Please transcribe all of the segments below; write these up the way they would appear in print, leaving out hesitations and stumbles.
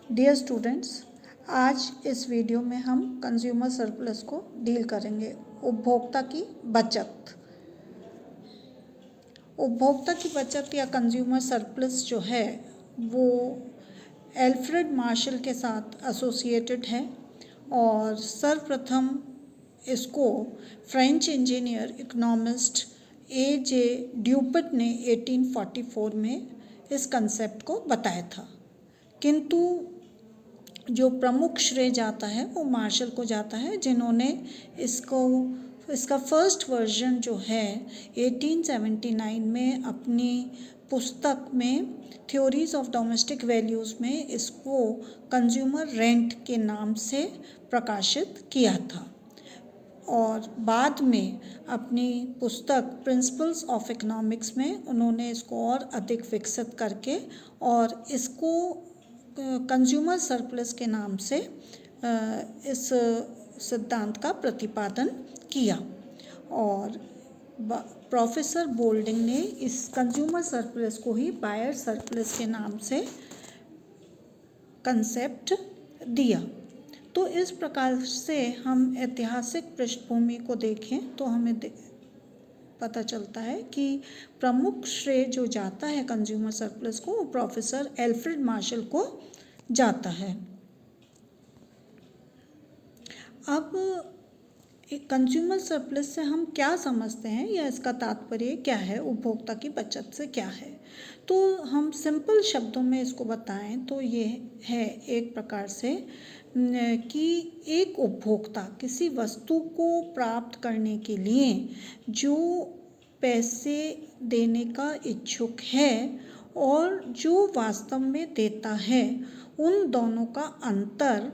Dear students, आज इस video में हम कंज्यूमर सरप्लस को डील करेंगे। उपभोक्ता की बचत। उपभोक्ता की बचत या कंज्यूमर सरप्लस जो है वो एल्फ्रेड मार्शल के साथ एसोसिएटेड है और सर्वप्रथम इसको फ्रेंच इंजीनियर इकोनॉमिस्ट ए.जे. ड्यूपट ने 1844 में इस कंसेप्ट को बताया था। किंतु जो प्रमुख श्रेय जाता है वो मार्शल को जाता है, जिन्होंने इसका फर्स्ट वर्जन जो है 1879 में अपनी पुस्तक में थ्योरीज ऑफ डोमेस्टिक वैल्यूज़ में इसको कंज्यूमर रेंट के नाम से प्रकाशित किया था और बाद में अपनी पुस्तक प्रिंसिपल्स ऑफ इकोनॉमिक्स में उन्होंने इसको और अधिक विकसित करके और इसको कंज्यूमर सरप्लस के नाम से इस सिद्धांत का प्रतिपादन किया और प्रोफेसर बोल्डिंग ने इस कंज्यूमर सरप्लस को ही बायर सरप्लस के नाम से कंसेप्ट दिया। तो इस प्रकार से हम ऐतिहासिक पृष्ठभूमि को देखें तो हमें पता चलता है कि प्रमुख श्रेय जो जाता है कंज्यूमर सरप्लस को वो प्रोफेसर एल्फ्रेड मार्शल को जाता है। अब कंज्यूमर सरप्लस से हम क्या समझते हैं या इसका तात्पर्य क्या है, उपभोक्ता की बचत से क्या है। तो हम सिंपल शब्दों में इसको बताएं तो ये है एक प्रकार से कि एक उपभोक्ता किसी वस्तु को प्राप्त करने के लिए जो पैसे देने का इच्छुक है और जो वास्तव में देता है, उन दोनों का अंतर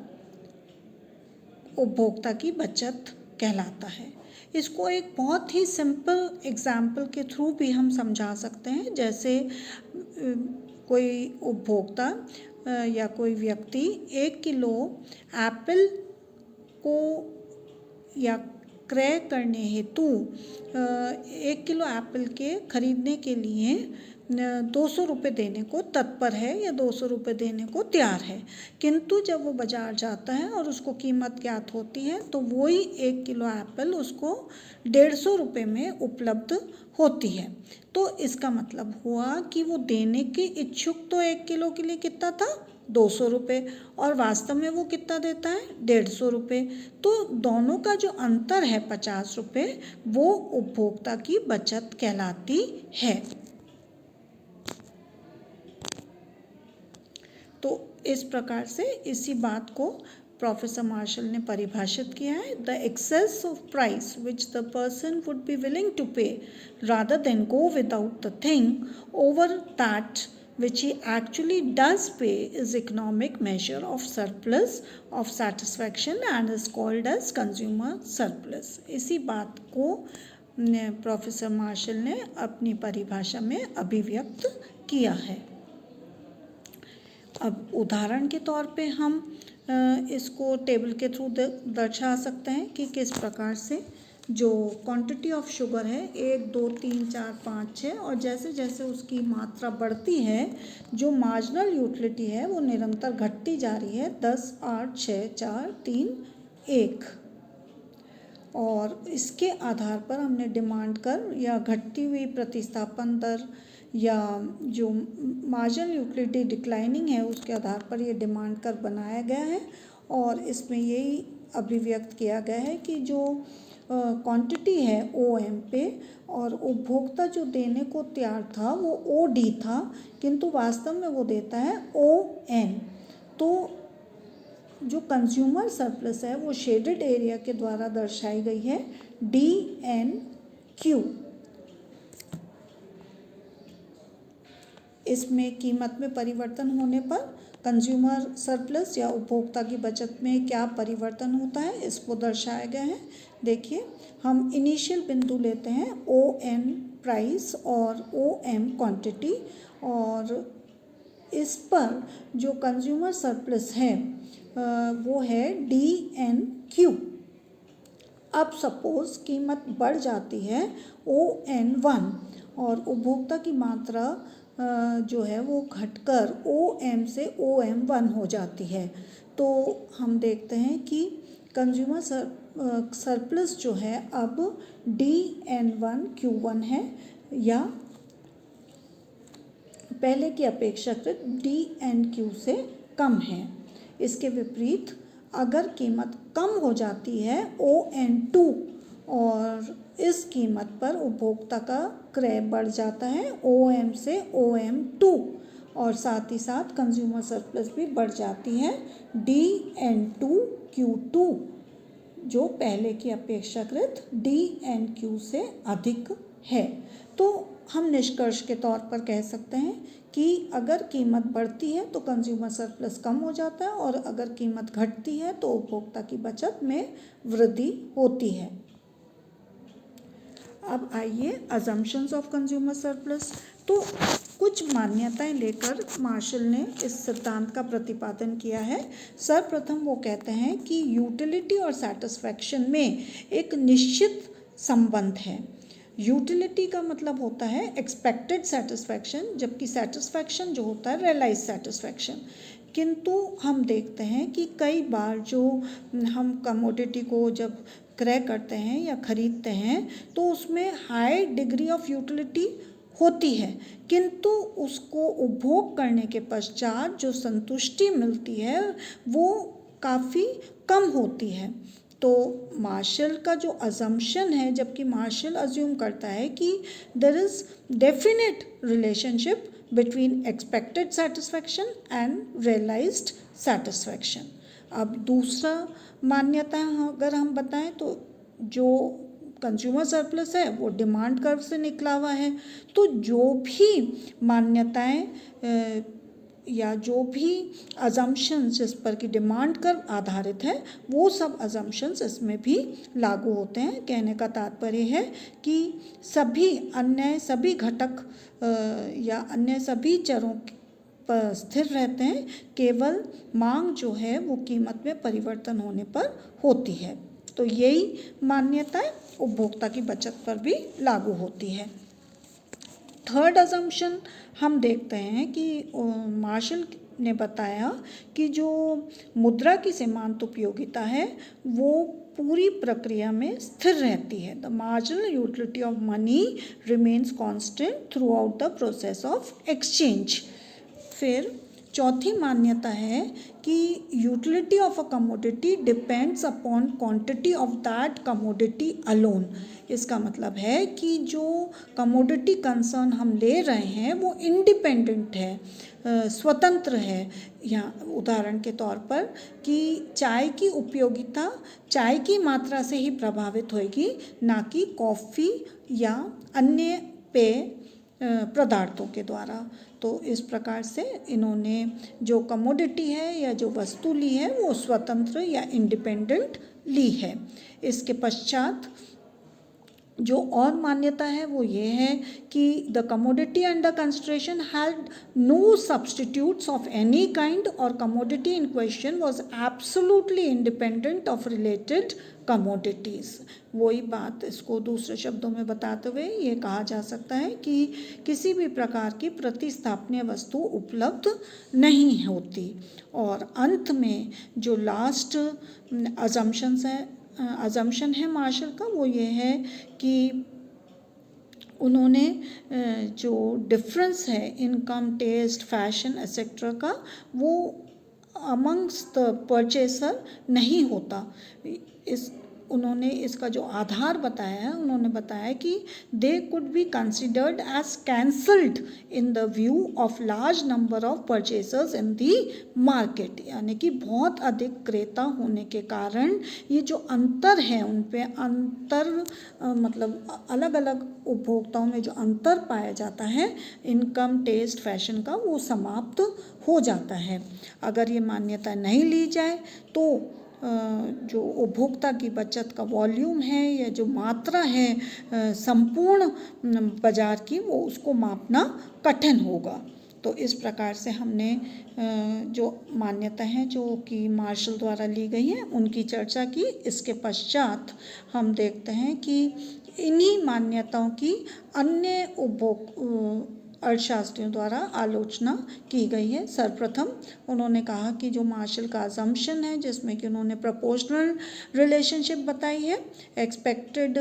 उपभोक्ता की बचत कहलाता है। इसको एक बहुत ही सिंपल एग्जाम्पल के थ्रू भी हम समझा सकते हैं। जैसे कोई उपभोक्ता या कोई व्यक्ति 1 किलो एप्पल को या क्रय करने हेतु 1 किलो एप्पल के खरीदने के लिए 200 रुपये देने को तत्पर है या 200 रुपये देने को तैयार है। किंतु जब वो बाज़ार जाता है और उसको कीमत ज्ञात होती है तो वही 1 किलो एप्पल उसको 150 रुपये में उपलब्ध होती है। तो इसका मतलब हुआ कि वो देने के इच्छुक तो 1 किलो के लिए कितना था, 200 रुपये, और वास्तव में वो कितना देता है, 150 रुपये। तो दोनों का जो अंतर है 50 रुपये, वो उपभोक्ता की बचत कहलाती है। तो इस प्रकार से इसी बात को प्रोफेसर मार्शल ने परिभाषित किया है। The excess of price which the person would be willing to pay rather than go without the thing over that which he actually does pay is economic measure of surplus of satisfaction and is called as consumer surplus। इसी बात को professor martial ने अपनी परिभाषा में अभिव्यक्त किया है। अब उदाहरण के तौर पे हम इसको टेबल के थ्रू दर्शा सकते हैं कि किस प्रकार से जो क्वांटिटी ऑफ शुगर है 1, 2, 3, 4, 5, 6 और जैसे जैसे उसकी मात्रा बढ़ती है जो मार्जिनल यूटिलिटी है वो निरंतर घटती जा रही है। 10, 8, 6, 4, 3, 1 और इसके आधार पर हमने डिमांड कर या घटती हुई प्रतिस्थापन दर या जो मार्जिनल यूटिलिटी डिक्लाइनिंग है उसके आधार पर ये डिमांड कर बनाया गया है और इसमें यही अभिव्यक्त किया गया है कि जो क्वांटिटी है OM पे और उपभोक्ता जो देने को तैयार था वो OD था, किंतु वास्तव में वो देता है ON। तो जो कंज्यूमर सरप्लस है वो शेडेड एरिया के द्वारा दर्शाई गई है DNQ। इसमें कीमत में परिवर्तन होने पर कंज्यूमर सरप्लस या उपभोक्ता की बचत में क्या परिवर्तन होता है इसको दर्शाया गया है। देखिए, हम इनिशियल बिंदु लेते हैं ON प्राइस और OM क्वांटिटी और इस पर जो कंज्यूमर सरप्लस है वो है DNQ। अब सपोज कीमत बढ़ जाती है ON1 और उपभोक्ता की मात्रा जो है वो घटकर OM से OM1 हो जाती है। तो हम देखते हैं कि कंज्यूमर सरप्लस जो है अब DN1Q1 है, या पहले की अपेक्षाकृत DNQ से कम है। इसके विपरीत अगर कीमत कम हो जाती है ON2 और इस कीमत पर उपभोक्ता का क्रय बढ़ जाता है OM से OM2, और साथ ही साथ कंज्यूमर सरप्लस भी बढ़ जाती है DN2Q2, जो पहले की अपेक्षाकृत DNQ से अधिक है। तो हम निष्कर्ष के तौर पर कह सकते हैं कि अगर कीमत बढ़ती है तो कंज्यूमर सरप्लस कम हो जाता है, और अगर कीमत घटती है तो उपभोक्ता की बचत में वृद्धि होती है। अब आइए अजम्पशंस ऑफ कंज्यूमर सरप्लस। तो कुछ मान्यताएं लेकर मार्शल ने इस सिद्धांत का प्रतिपादन किया है। सर्वप्रथम वो कहते हैं कि यूटिलिटी और सैटिस्फैक्शन में एक निश्चित संबंध है। यूटिलिटी का मतलब होता है एक्सपेक्टेड सेटिस्फैक्शन, जबकि सेटिस्फैक्शन जो होता है रियलाइज सेटिस्फैक्शन। किंतु हम देखते हैं कि कई बार जो हम कमोडिटी को जब क्रय करते हैं या खरीदते हैं तो उसमें हाई डिग्री ऑफ यूटिलिटी होती है, किंतु उसको उपभोग करने के पश्चात जो संतुष्टि मिलती है वो काफ़ी कम होती है। तो मार्शल का जो अजम्पशन है, जबकि मार्शल अज्यूम करता है कि there is definite relationship between expected satisfaction and realised satisfaction. अब दूसरा मान्यता अगर हम बताएं तो जो कंज्यूमर सरप्लस है वो डिमांड कर्व से निकला हुआ है। तो जो भी मान्यताएं या जो भी अजम्पशंस जिस पर कि डिमांड कर्व आधारित है वो सब अजम्पशंस इसमें भी लागू होते हैं। कहने का तात्पर्य है कि सभी घटक या अन्य सभी चरों पर स्थिर रहते हैं, केवल मांग जो है वो कीमत में परिवर्तन होने पर होती है। तो यही मान्यताएं उपभोक्ता की बचत पर भी लागू होती है। थर्ड अजम्पशन हम देखते हैं कि मार्शल ने बताया कि जो मुद्रा की सीमांत उपयोगिता है वो पूरी प्रक्रिया में स्थिर रहती है। The marginal utility of money remains constant through out the process of exchange. फिर चौथी मान्यता है कि utility of a commodity depends upon quantity of that commodity alone. इसका मतलब है कि जो कमोडिटी कंसर्न हम ले रहे हैं वो इंडिपेंडेंट है, स्वतंत्र है। यहाँ उदाहरण के तौर पर कि चाय की उपयोगिता चाय की मात्रा से ही प्रभावित होगी, ना कि कॉफ़ी या अन्य पेय पदार्थों के द्वारा। तो इस प्रकार से इन्होंने जो कमोडिटी है या जो वस्तु ली है वो स्वतंत्र या इंडिपेंडेंट ली है। इसके पश्चात जो और मान्यता है वो ये है कि the commodity under consideration had no substitutes of any kind or commodity in question was absolutely independent of related commodities. वही बात इसको दूसरे शब्दों में बताते हुए ये कहा जा सकता है कि किसी भी प्रकार की प्रतिस्थापनीय वस्तु उपलब्ध नहीं होती। और अंत में जो लास्ट अजम्पशन है मार्शल का वो ये है कि उन्होंने जो डिफरेंस है इनकम, टेस्ट, फैशन एक्सेट्रा का वो अमंग्स द परचेसर नहीं होता। उन्होंने इसका जो आधार बताया है, उन्होंने बताया कि they could be considered as cancelled in the view of large number of purchasers in the market. यानी कि बहुत अधिक क्रेता होने के कारण ये जो अंतर है उन पे मतलब अलग अलग उपभोक्ताओं में जो अंतर पाया जाता है इनकम, टेस्ट, फैशन का, वो समाप्त हो जाता है। अगर ये मान्यता नहीं ली जाए तो जो उपभोक्ता की बचत का वॉल्यूम है या जो मात्रा है संपूर्ण बाजार की, वो उसको मापना कठिन होगा। तो इस प्रकार से हमने जो मान्यता हैं जो कि मार्शल द्वारा ली गई हैं उनकी चर्चा की। इसके पश्चात हम देखते हैं कि इन्हीं मान्यताओं की अन्य अर्थशास्त्रियों द्वारा आलोचना की गई है। सर्वप्रथम उन्होंने कहा कि जो मार्शल का अजम्पशन है, जिसमें कि उन्होंने प्रोपोर्शनल रिलेशनशिप बताई है एक्सपेक्टेड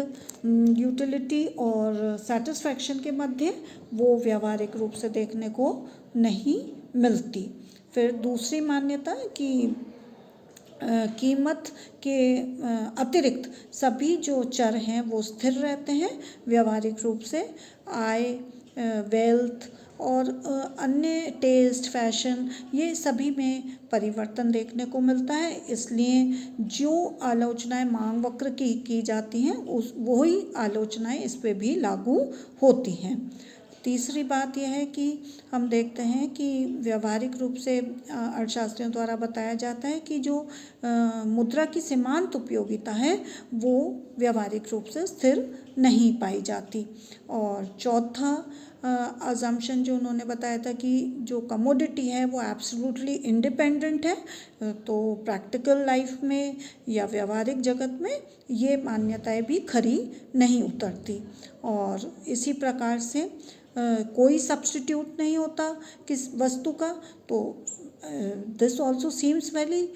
यूटिलिटी और सेटिस्फैक्शन के मध्य, वो व्यावहारिक रूप से देखने को नहीं मिलती। फिर दूसरी मान्यता कि कीमत के अतिरिक्त सभी जो चर हैं वो स्थिर रहते हैं व्यावहारिक रूप से। आय, वेल्थ और अन्य टेस्ट, फैशन, ये सभी में परिवर्तन देखने को मिलता है। इसलिए जो आलोचनाएं मांग वक्र की जाती हैं वही आलोचनाएं इस पे भी लागू होती हैं। तीसरी बात यह है कि हम देखते हैं कि व्यावहारिक रूप से अर्थशास्त्रियों द्वारा बताया जाता है कि जो मुद्रा की सीमांत उपयोगिता है वो व्यावहारिक रूप से स्थिर नहीं पाई जाती। और चौथा अजम्पशन जो उन्होंने बताया था कि जो कमोडिटी है वो एब्सोल्युटली इंडिपेंडेंट है, तो प्रैक्टिकल लाइफ में या व्यावहारिक जगत में ये मान्यताएं भी खरी नहीं उतरती। और इसी प्रकार से कोई सब्स्टिट्यूट नहीं होता किस वस्तु का, तो this also seems very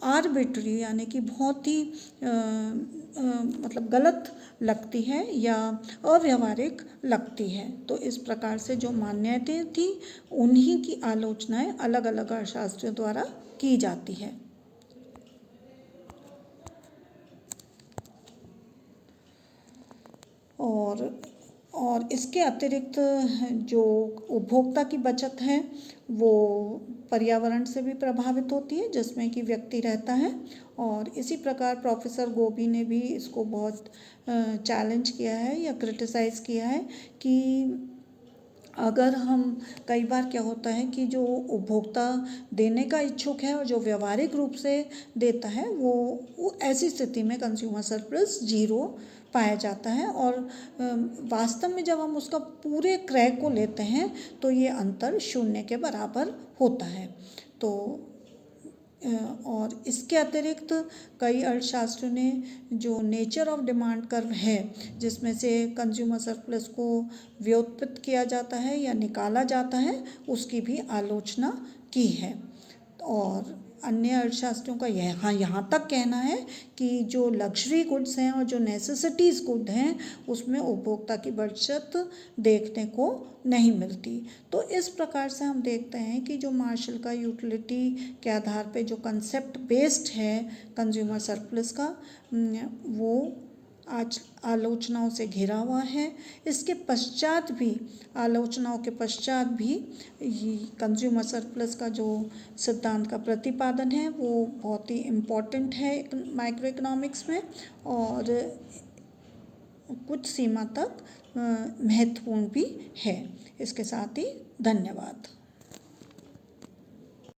arbitrary, यानी कि बहुत ही मतलब गलत लगती है या अव्यावहारिक लगती है। तो इस प्रकार से जो मान्यताएं थी उन्हीं की आलोचनाएं अलग अलग अर्थशास्त्रियों द्वारा की जाती है। और इसके अतिरिक्त जो उपभोक्ता की बचत है वो पर्यावरण से भी प्रभावित होती है जिसमें कि व्यक्ति रहता है। और इसी प्रकार प्रोफेसर गोबी ने भी इसको बहुत चैलेंज किया है या क्रिटिसाइज़ किया है कि अगर हम कई बार क्या होता है कि जो उपभोक्ता देने का इच्छुक है और जो व्यावहारिक रूप से देता है वो ऐसी स्थिति में कंज्यूमर सरप्लस जीरो पाया जाता है। और वास्तव में जब हम उसका पूरे क्रय को लेते हैं तो ये अंतर शून्य के बराबर होता है। तो और इसके अतिरिक्त कई अर्थशास्त्रियों ने जो नेचर ऑफ डिमांड कर्व है जिसमें से कंज्यूमर सरप्लस को व्युत्पन्न किया जाता है या निकाला जाता है उसकी भी आलोचना की है। और अन्य अर्थशास्त्रियों का यहाँ तक कहना है कि जो लग्जरी गुड्स हैं और जो नेसेसिटीज़ गुड हैं उसमें उपभोक्ता की बचत देखने को नहीं मिलती। तो इस प्रकार से हम देखते हैं कि जो मार्शल का यूटिलिटी के आधार पे जो कंसेप्ट बेस्ड है कंज्यूमर सरप्लस का, वो आज आलोचनाओं से घिरा हुआ है। इसके पश्चात भी आलोचनाओं के पश्चात भी कंज्यूमर सरप्लस का जो सिद्धांत का प्रतिपादन है वो बहुत ही इम्पॉर्टेंट है माइक्रो इकोनॉमिक्स में और कुछ सीमा तक महत्वपूर्ण भी है। इसके साथ ही धन्यवाद।